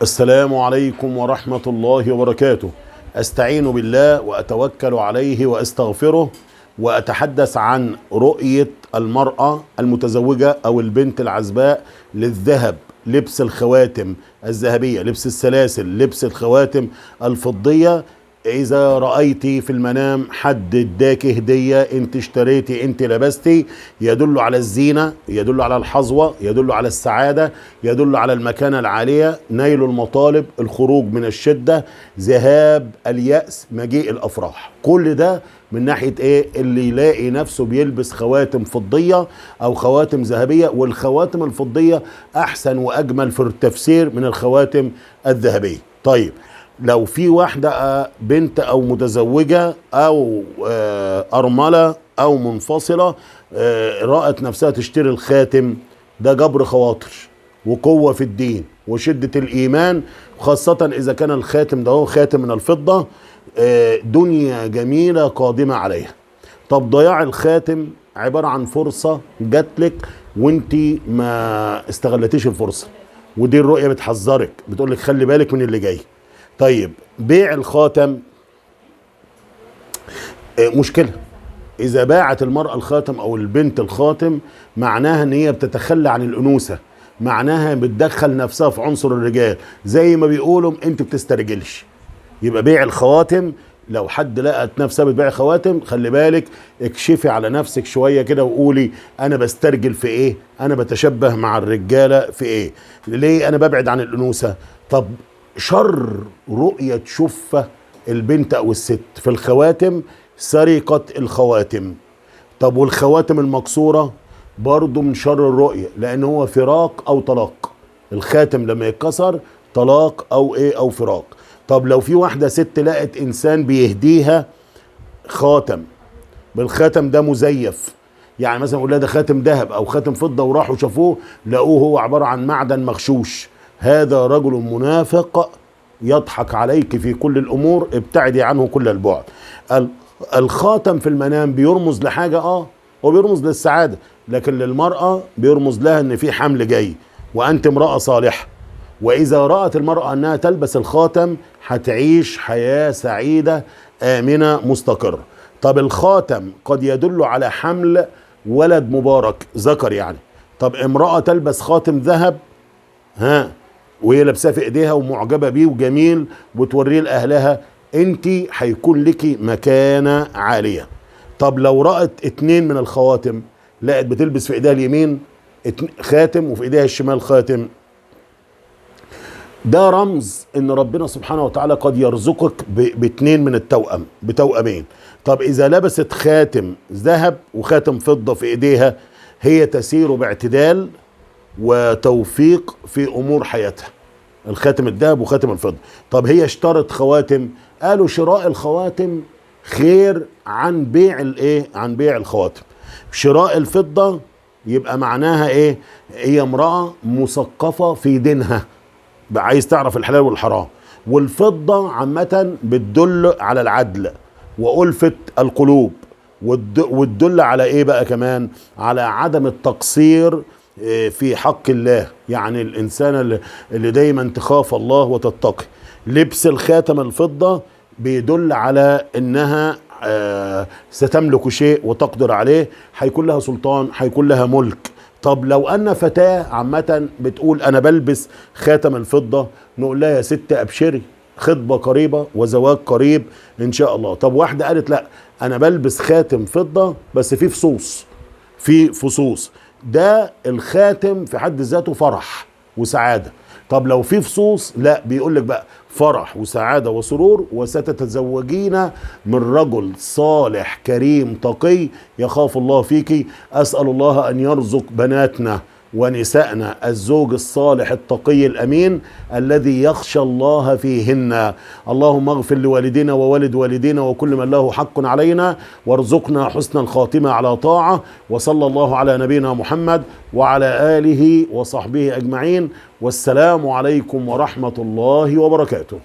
السلام عليكم ورحمة الله وبركاته. أستعين بالله وأتوكل عليه وأستغفره، وأتحدث عن رؤية المرأة المتزوجة أو البنت العزباء للذهب، لبس الخواتم الذهبية، لبس السلاسل، لبس الخواتم الفضية. إذا رأيتي في المنام حد اداكي هدية، انت اشتريتي، انت لبستي، يدل على الزينة، يدل على الحظوة، يدل على السعادة، يدل على المكانة العالية، نيل المطالب، الخروج من الشدة، ذهاب اليأس، مجيء الأفراح. كل ده من ناحية ايه؟ اللي يلاقي نفسه بيلبس خواتم فضية او خواتم ذهبية. والخواتم الفضية احسن واجمل في التفسير من الخواتم الذهبية. طيب، لو في واحدة بنت او متزوجة او ارملة او منفصلة رأت نفسها تشتري الخاتم ده، جبر خواطر وقوة في الدين وشدة الايمان، خاصة اذا كان الخاتم ده هو خاتم من الفضة. دنيا جميلة قادمة عليها. طب ضياع الخاتم عبارة عن فرصة جاتلك وانتي ما استغلتيش الفرصة، ودي الرؤية بتحذرك، بتقولك خلي بالك من اللي جاي. طيب، بيع الخاتم مشكلة. إذا باعت المرأة الخاتم أو البنت الخاتم، معناها إن هي بتتخلى عن الأنوثة، معناها بتدخل نفسها في عنصر الرجال، زي ما بيقولوا أنت بتسترجلش. يبقى بيع الخواتم، لو حد لقت نفسها بتبيع خواتم، خلي بالك، اكشفي على نفسك شوية كده وقولي أنا بسترجل في إيه؟ أنا بتشبه مع الرجالة في إيه؟ ليه أنا ببعد عن الأنوثة؟ طب شر رؤية تشوفها البنت أو الست في الخواتم سرقة الخواتم. طب والخواتم المكسورة برضو من شر الرؤية، لأن هو فراق أو طلاق. الخاتم لما يتكسر طلاق أو إيه أو فراق. طب لو في واحدة ست لقت إنسان بيهديها خاتم، بالخاتم ده مزيف، يعني مثلا يقول لها ده خاتم ذهب أو خاتم فضة، وراحوا شافوه لقوه هو عبارة عن معدن مغشوش، هذا رجل منافق يضحك عليك في كل الأمور، ابتعدي عنه كل البعد. الخاتم في المنام بيرمز لحاجة، هو بيرمز للسعادة، لكن للمرأة بيرمز لها ان في حمل جاي وانت امرأة صالحة. واذا رأت المرأة انها تلبس الخاتم هتعيش حياة سعيدة آمنة مستقرة. طب الخاتم قد يدل على حمل ولد مبارك ذكر يعني. طب امرأة تلبس خاتم ذهب وهي لابساه في ايديها ومعجبة بيه وجميل وتوريه لأهلها، انت هيكون لك مكانة عالية. طب لو رأت اتنين من الخواتم، لقت بتلبس في ايديها اليمين خاتم وفي ايديها الشمال خاتم، ده رمز ان ربنا سبحانه وتعالى قد يرزقك باتنين من التوأم، بتوأمين. طب اذا لبست خاتم ذهب وخاتم فضة في ايديها، هي تسير باعتدال وتوفيق في امور حياتها، الخاتم الذهب وخاتم الفضة. طب هي اشترت خواتم، قالوا شراء الخواتم خير عن بيع الايه؟ عن بيع الخواتم. شراء الفضة يبقى معناها ايه؟ هي امرأة مثقفة في دينها، عايز تعرف الحلال والحرام. والفضة عامة بتدل على العدل وألفة القلوب، وتدل على ايه بقى كمان؟ على عدم التقصير في حق الله، يعني الإنسان اللي دايما تخاف الله وتتقي. لبس الخاتم الفضة بيدل على إنها ستملك شيء وتقدر عليه، هيكون لها سلطان، هيكون لها ملك. طب لو أن فتاة عامة بتقول أنا بلبس خاتم الفضة، نقول لها يا ست أبشري، خطبة قريبة وزواج قريب إن شاء الله. طب واحدة قالت لا أنا بلبس خاتم فضة بس فيه فصوص، في فصوص، ده الخاتم في حد ذاته فرح وسعادة. طب لو في فصوص، لا، بيقول لك بقى فرح وسعادة وسرور، وستتزوجين من رجل صالح كريم تقي يخاف الله فيك. أسأل الله أن يرزق بناتنا ونسائنا الزوج الصالح التقي الأمين الذي يخشى الله فيهن. اللهم اغفر لوالدينا ووالد والدينا وكل من له حق علينا، وارزقنا حسن الخاتمة على طاعة. وصلى الله على نبينا محمد وعلى آله وصحبه أجمعين، والسلام عليكم ورحمة الله وبركاته.